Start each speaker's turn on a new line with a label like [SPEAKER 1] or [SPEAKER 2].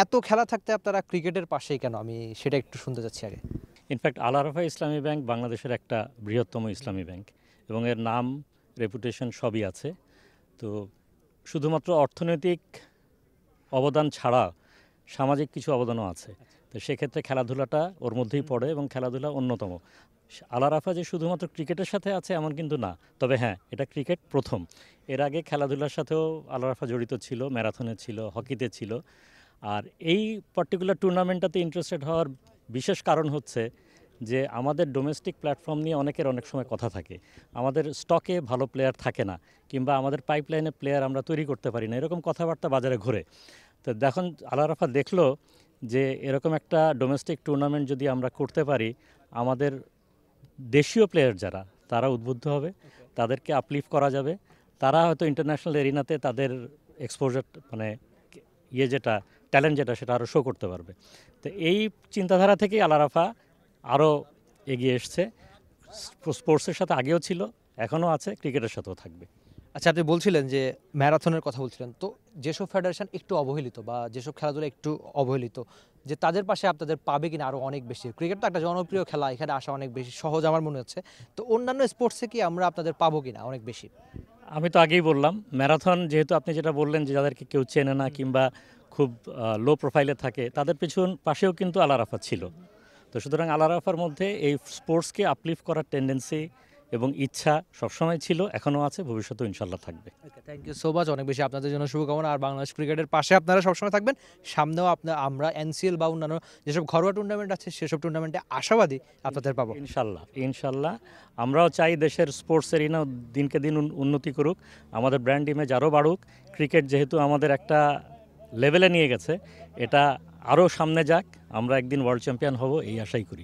[SPEAKER 1] এত খেলা থাকতে আপনারা ক্রিকেটের পাশেই কেন, আমি সেটা একটু শুনতে চাচ্ছি আগে।
[SPEAKER 2] ইনফ্যাক্ট আল আরাফা ইসলামী ব্যাংক বাংলাদেশের একটা বৃহত্তম ইসলামী ব্যাংক এবং এর নাম রেপুটেশন সবই আছে। তো শুধুমাত্র অর্থনৈতিক অবদান ছাড়া সামাজিক কিছু অবদানও আছে। তো সেক্ষেত্রে খেলাধুলাটা ওর মধ্যেই পড়ে এবং খেলাধুলা অন্যতম। আল আরাফা যে শুধুমাত্র ক্রিকেটের সাথে আছে এমন কিন্তু না, তবে হ্যাঁ, এটা ক্রিকেট প্রথম। এর আগে খেলাধুলার সাথেও আল আরাফা জড়িত ছিল, ম্যারাথনে ছিল, হকিতে ছিল। আর এই পার্টিকুলার টুর্নামেন্টটাতে ইন্টারেস্টেড হওয়ার বিশেষ কারণ হচ্ছে যে আমাদের ডোমেস্টিক প্ল্যাটফর্ম নিয়ে অনেকের অনেক সময় কথা থাকে, আমাদের স্টকে ভালো প্লেয়ার থাকে না, কিংবা আমাদের পাইপলাইনে প্লেয়ার আমরা তৈরি করতে পারি না, এরকম কথাবার্তা বাজারে ঘোরে। তো দেখুন আল আরাফা দেখলো যে এরকম একটা ডোমেস্টিক টুর্নামেন্ট যদি আমরা করতে পারি, আমাদের দেশীয় প্লেয়ার যারা তারা উদ্বুদ্ধ হবে, তাদেরকে আপলিফ্ট করা যাবে, তারা হয়তো ইন্টারন্যাশনাল এরিনাতে তাদের এক্সপোজার মানে যেটা ট্যালেন্ট যেটা সেটা আরও শো করতে পারবে। তো এই চিন্তাধারা থেকেই আল আরাফা আরও এগিয়ে এসছে। স্পোর্টসের সাথে আগেও ছিল, এখনও আছে, ক্রিকেটের সাথেও থাকবে।
[SPEAKER 1] আচ্ছা, আপনি বলছিলেন যে ম্যারাথনের কথা বলছিলেন, তো যেসব ফেডারেশন একটু অবহেলিত বা যেসব খেলাধুলা একটু অবহেলিত, যে তাদের পাশে আপনাদের পাবে কিনা আরও অনেক বেশি। ক্রিকেট তো একটা জনপ্রিয় খেলা, এখানে আসা অনেক বেশি সহজ আমার মনে হচ্ছে। তো অন্যান্য স্পোর্টসে কি আমরা আপনাদের পাবো কিনা অনেক বেশি?
[SPEAKER 2] আমি তো আগেই বললাম ম্যারাথন, যেহেতু আপনি যেটা বললেন যে যাদেরকে কেউ চেনে না কিংবা খুব লো প্রোফাইলে থাকে, তাদের পাশেও কিন্তু আল আরাফা ছিল। তো সুতরাং আল আরাফার মধ্যে এই স্পোর্টসকে আপলিফ্ট করার টেন্ডেন্সি এবং ইচ্ছা সবসময় ছিল, এখনও আছে, ভবিষ্যতেও ইনশাল্লাহ থাকবে।
[SPEAKER 1] থ্যাংক ইউ সো মাচ, অনেক বেশি আপনাদের জন্য শুভকামনা। আর বাংলাদেশ ক্রিকেটের পাশে আপনারা সবসময় থাকবেন, সামনেও আমরা এনসিএল বা অন্যান্য যেসব ঘরোয়া টুর্নামেন্ট আছে সেসব টুর্নামেন্টে আশাবাদী আপনাদের পাবো।
[SPEAKER 2] ইনশাল্লাহ ইনশাল্লাহ আমরাও চাই দেশের স্পোর্টস এরিনা দিনকে দিন উন্নতি করুক, আমাদের ব্র্যান্ড ইমেজ আরও বাড়ুক। ক্রিকেট যেহেতু আমাদের একটা লেভেলে নিয়ে গেছে, এটা আরও সামনে যাক, আমরা একদিন ওয়ার্ল্ড চ্যাম্পিয়ন হব এই আশাই করি।